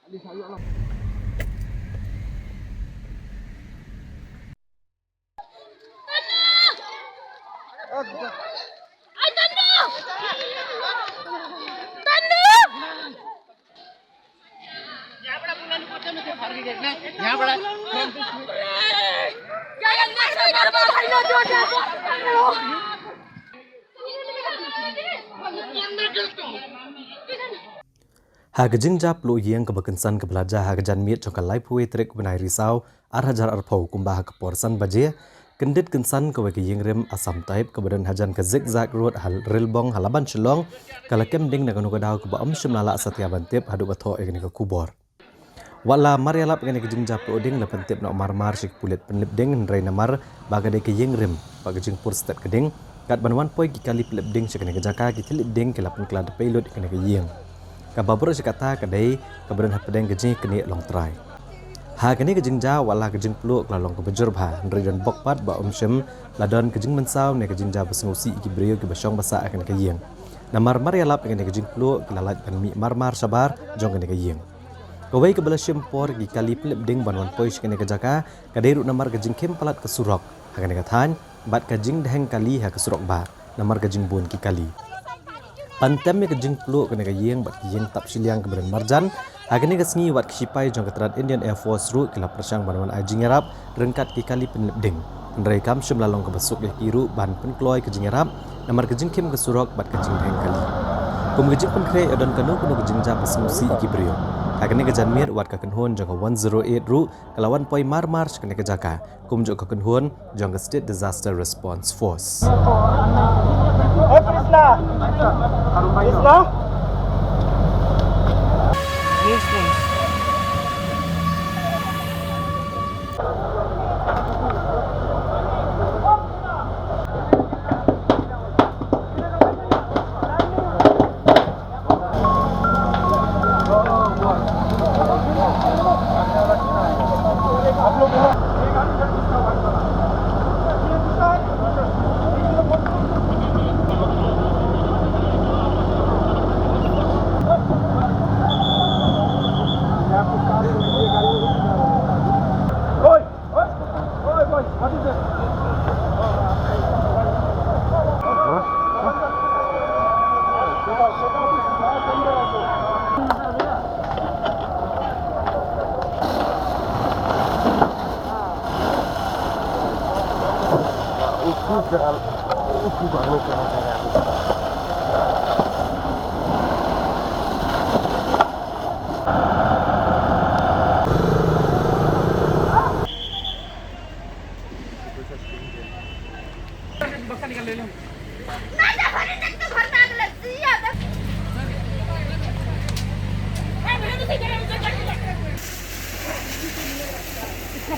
Ay, Tando! Tando! Jangan naik bahaya jodoh. Hagajing jap lu yang kebakensan kebelajar hagajan miet jongka lai puwe trek benai risau arhajar arpau kumbah keporsan baje kendit kensan kewe ke yingrem asam taib kebadan hajan ke zigzag road hal rilbong halaban celong kalakem ding dengan nugadau ke baam shimlala satya bantip hadu batho egni ke kubor wala marialap egni ke jingjap lu ding lepan tip nak marmar sik pulit penlip ding ndrai namar bagade ke yingrem bagajing pur stat keding kat banwan poi ki kali pelip ding sik ke jaka ki tilit ding ke lapan klad pelot egni ke ying kababur sikata kadai kebadan hapedeng gejing keni long try ha keni gejing ja wala gejing pluk lalong ke bejur bha ndri dan bokpat ba omshem ladon gejing mensau ne gejing ja besngusi iki brio ke basong basa akan ke yeng namar marialap keni gejing pluk lalat ban mi marmar sabar jong keni ke yeng kawai ke bala shempor gi kali plip ding banwan pois keni ke jaka kadai ru namar gejing kem palat ke surok ha keni kathan bat gejing deheng kali ha ke surok ba namar gejing bun ki kali pantem ke jing pluk kena yeng bat yeng tap siliang ke badan marjan agane ke sengi wat ksipai jong ketrat Indian Air Force ru kila persang banwan ajing arab rengkat ki kali penlepding ndrai kam shim lalong ke besuk le kiru ban penkloy ke jing arab namar ke jing kim ke surok bat ke jing heng kali kum ke jing penkre odon kanu ke jing ja besmusi iki brio agane ke janmir wat ka kenhon jong 108 ru kelawan poi marmar kena ke jaka kum jong ka kenhon jong ke State Disaster Response Force Isla.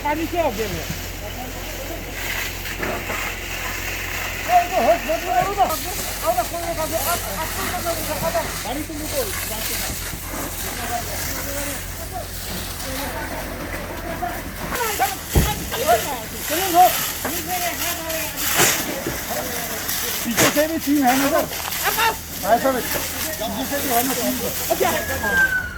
पानी क्या हो गया पानी तुम पीछे से भी टीम है नजर ऐसा पीछे से भी है